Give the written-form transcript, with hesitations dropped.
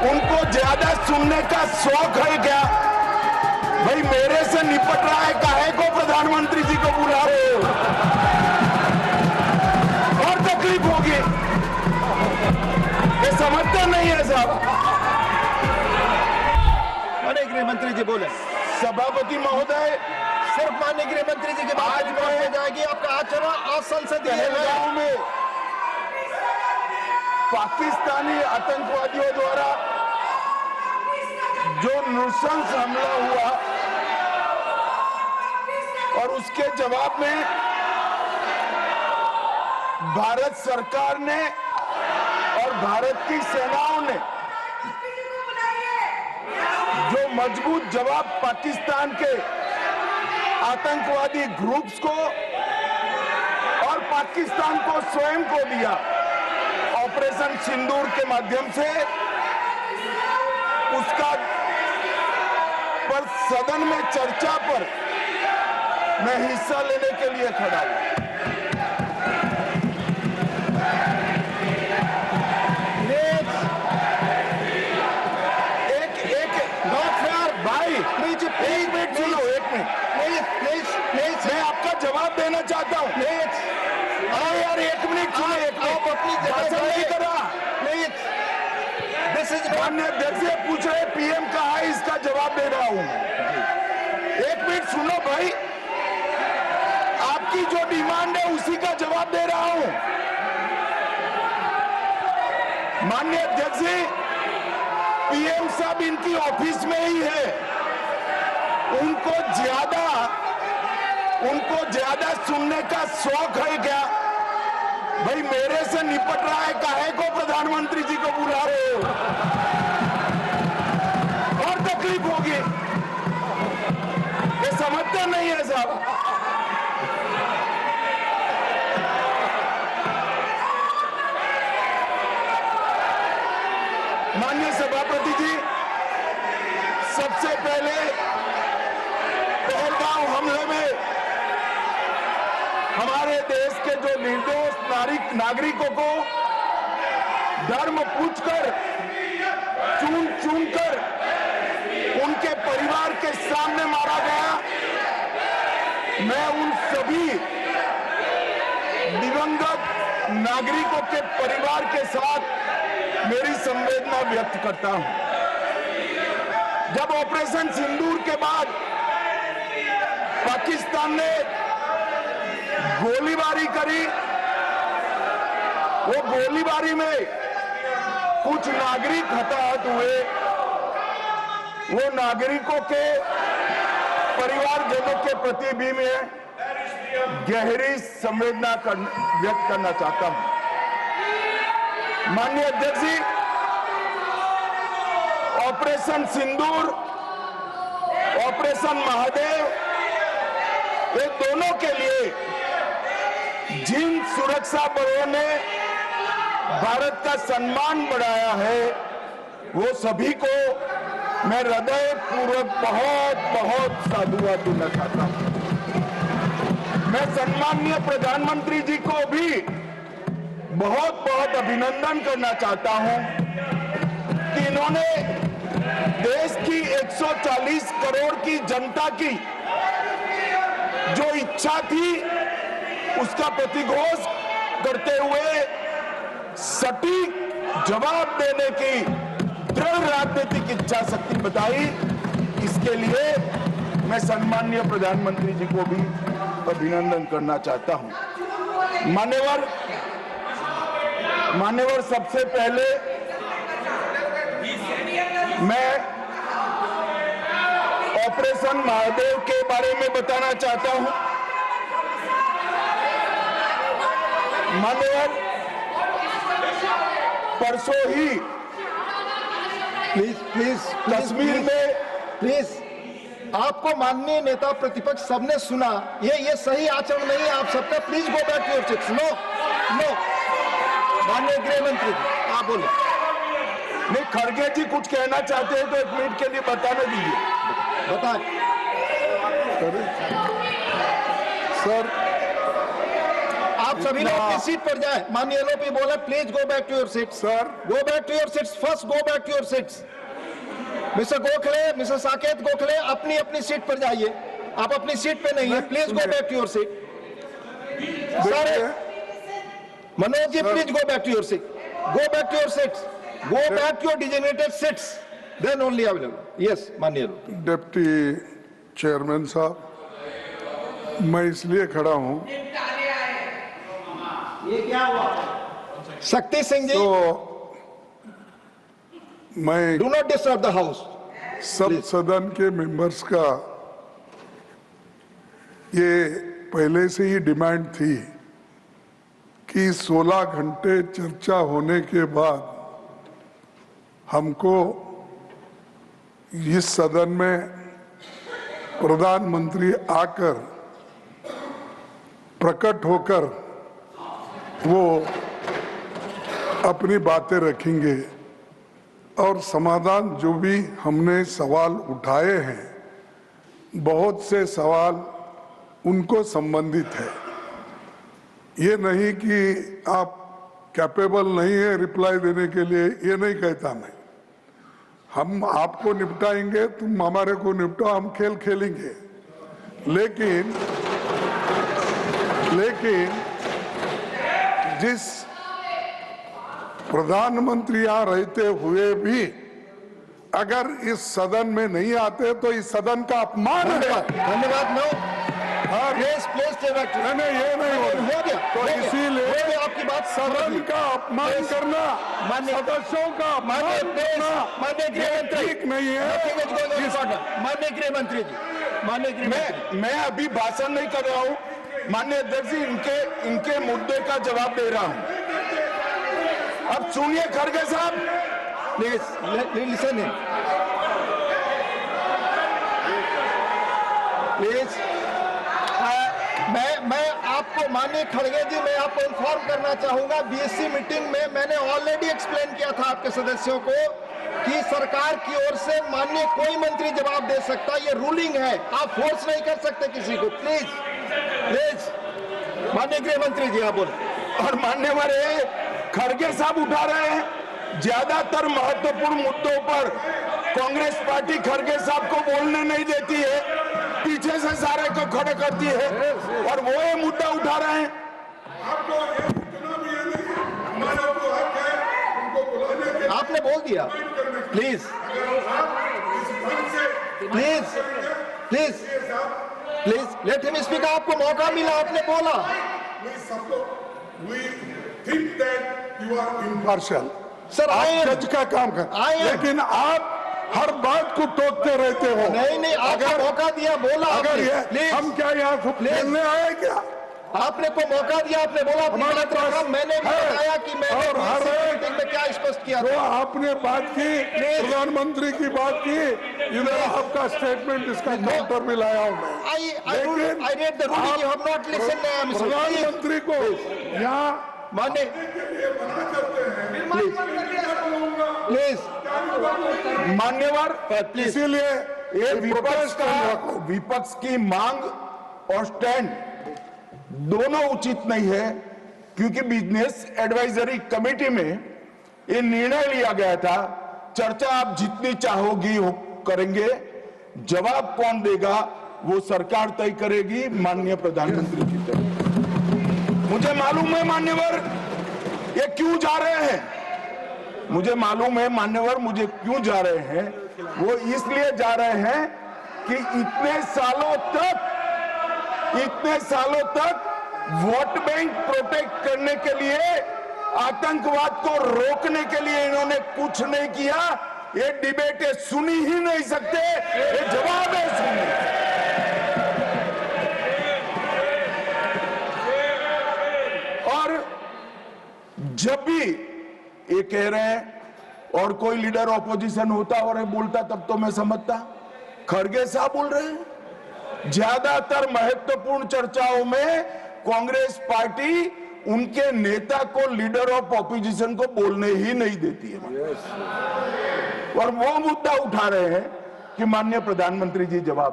उनको ज्यादा सुनने का शौक है क्या? भाई मेरे से निपट रहा है, काहे को प्रधानमंत्री जी को बुला रहे हो? और तकलीफ होगी, ये समझते नहीं है साहब। माननीय गृह मंत्री जी बोले। सभापति महोदय, सिर्फ माननीय गृह मंत्री जी के बाद आज आज हो जाएगी आपका आचरण असंसदीय है। पहलगाम में पाकिस्तानी आतंकवादियों द्वारा जो नृशंस हमला हुआ और उसके जवाब में भारत सरकार ने और भारत की सेनाओं ने जो मजबूत जवाब पाकिस्तान के आतंकवादी ग्रुप्स को और पाकिस्तान को स्वयं को दिया, ऑपरेशन सिंदूर के माध्यम से उसका पर सदन में चर्चा पर मैं हिस्सा लेने के लिए खड़ा हूं। भाई एक मिनट सुनो, एक मिनट मैं आपका जवाब देना चाहता हूं। अरे यार एक मिनट सुनो, एक मिनट अपनी भाषण नहीं कर रहा। माननीय अध्यक्ष से पूछ रहे पीएम कहा है, इसका जवाब दे रहा हूं। एक मिनट सुनो भाई, आपकी जो डिमांड है उसी का जवाब दे रहा हूं। माननीय अध्यक्ष जी, पीएम साहब इनकी ऑफिस में ही है, उनको ज्यादा सुनने का शौक है क्या? भाई मेरे से निपट रहा है, काहे को प्रधानमंत्री जी को बुला रहे हो? और तकलीफ होगी, ये समझते नहीं है साहब। माननीय सभापति जी, सबसे पहले पहलगाम हमले में हमारे देश के जो निर्दोष नागरिकों को धर्म पूछकर, चुन कर उनके परिवार के सामने मारा गया। मैं उन सभी दिवंगत नागरिकों के परिवार के साथ मेरी संवेदना व्यक्त करता हूं। जब ऑपरेशन सिंदूर के बाद पाकिस्तान ने गोलीबारी करी, वो गोलीबारी में कुछ नागरिक हताहत हुए, वो नागरिकों के परिवारजनों के प्रति भी मैं गहरी संवेदना व्यक्त करना चाहता हूं। माननीय अध्यक्ष जी, ऑपरेशन सिंदूर, ऑपरेशन महादेव, ये दोनों के लिए जिन सुरक्षा बलों ने भारत का सम्मान बढ़ाया है, वो सभी को मैं हृदय पूर्वक बहुत साधुवाद देना चाहता हूं। मैं सम्माननीय प्रधानमंत्री जी को भी बहुत अभिनंदन करना चाहता हूं कि इन्होंने देश की 140 करोड़ की जनता की जो इच्छा थी, उसका प्रतिघोष करते हुए सटीक जवाब देने की दृढ़ राजनीतिक इच्छा शक्ति बताई। इसके लिए मैं सम्माननीय प्रधानमंत्री जी को भी अभिनंदन करना चाहता हूं। मान्यवर, सबसे पहले मैं ऑपरेशन महादेव के बारे में बताना चाहता हूं। मान्यवर, परसों ही प्लीज कश्मीर में प्लीज आपको माननीय नेता प्रतिपक्ष सबने सुना, ये सही आचरण नहीं है आप सबका। Please go back to your seats. No. माननीय गृह मंत्री आप बोले। नहीं, खड़गे जी कुछ कहना चाहते हैं तो एक मिनट के लिए बताने दीजिए। बताएं सर, आप आप सभी लोग अपनी सीट पर जाएं। माननीय एलओपी बोला please go back to your seat. Sir go back to your seats, first go back to your seats. Mister Gokhale, mister Saket Gokhale, अपनी अपनी सीट पर जाइए। आप अपनी सीट पे नहीं है, please go back to your seat. सारे Manoj ji please go back to your seat, go back to your seats, go back to your designated seats, then only available. Yes माननीय डिप्टी चेयरमैन साहब, मैं इसलिए खड़ा हूं शक्ति सिंह जी, तो मैं do not disturb the house. सब सदन के मेंबर्स का ये पहले से ही डिमांड थी कि 16 घंटे चर्चा होने के बाद हमको इस सदन में प्रधानमंत्री आकर प्रकट होकर वो अपनी बातें रखेंगे और समाधान जो भी हमने सवाल उठाए हैं, बहुत से सवाल उनको संबंधित है। ये नहीं कि आप कैपेबल नहीं है रिप्लाई देने के लिए, ये नहीं कहता मैं। हम आपको निपटाएंगे, तुम हमारे को निपटाओ, हम खेल खेलेंगे। लेकिन जिस प्रधानमंत्री यहाँ रहते हुए भी अगर इस सदन में नहीं आते तो इस सदन का अपमान है। धन्यवाद। नो प्लीज प्लीज नहीं, ये नहीं हो गया। तो इसीलिए आपकी बात सदन का अपमान करना, सदस्यों का अपमान करना ये ठीक नहीं है। माननीय गृह मंत्री जी, माननीय गृह मंत्री, मैं अभी भाषण नहीं कर रहा हूं। माननीय अध्यक्ष जी, इनके मुद्दे का जवाब दे रहा हूं। अब सुनिए खड़गे साहब, प्लीज लिसन इन प्लीज। मैं आपको माननीय खड़गे जी, मैं आपको इन्फॉर्म करना चाहूंगा, बीएससी मीटिंग में मैंने ऑलरेडी एक्सप्लेन किया था आपके सदस्यों को कि सरकार की ओर से माननीय कोई मंत्री जवाब दे सकता, ये रूलिंग है, आप फोर्स नहीं कर सकते किसी को। प्लीज प्लीज माननीय गृह मंत्री जी आप बोले। और मान्यवर खड़गे साहब उठा रहे हैं ज्यादातर महत्वपूर्ण मुद्दों पर कांग्रेस पार्टी खड़गे साहब को बोलने नहीं देती है, पीछे से सारे को खड़े करती है और वो ये मुद्दा उठा रहे हैं। आपने बोल दिया। Please please please please let him speak. आपको मौका मिला, आपने बोला। पार्शियल सर आए जज का काम कर, लेकिन आप हर बात को टोकते रहते हो। नहीं, आपको मौका दिया, बोला। अगर ये हम क्या यहाँ खेलने आए क्या? आपने को मौका दिया, आपने बोला हमारे पास मैंने भी बताया कि मैंने और हर मीटिंग में क्या स्पष्ट किया तो था। आपने बात की, प्रधानमंत्री की बात की, इधर आपका स्टेटमेंट, इसका काउंटर भी लाया हूं मैं। लेकिन प्रधानमंत्री को यहाँ माने प्लीज मान्यवर, इसीलिए ये विपक्ष की मांग और स्टैंड दोनों उचित नहीं है, क्योंकि बिजनेस एडवाइजरी कमेटी में ये निर्णय लिया गया था, चर्चा आप जितनी चाहोगी करेंगे, जवाब कौन देगा वो सरकार तय करेगी माननीय प्रधानमंत्री की तरफ। मुझे मालूम है मान्यवर ये क्यों जा रहे हैं, मुझे मालूम है मान्यवर मुझे क्यों जा रहे हैं। वो इसलिए जा रहे हैं कि इतने सालों तक वोट बैंक प्रोटेक्ट करने के लिए, आतंकवाद को रोकने के लिए इन्होंने कुछ नहीं किया। ये डिबेट सुनी ही नहीं सकते, ये जवाब है सुनिए। और जब भी ये कह रहे हैं और कोई लीडर ऑपोजिशन होता और ये बोलता तब तो मैं समझता, खड़गे साहब बोल रहे हैं ज्यादातर महत्वपूर्ण चर्चाओं में कांग्रेस पार्टी उनके नेता को, लीडर ऑफ ऑपोजिशन को बोलने ही नहीं देती है। और वो मुद्दा उठा रहे हैं कि माननीय प्रधानमंत्री जी जवाब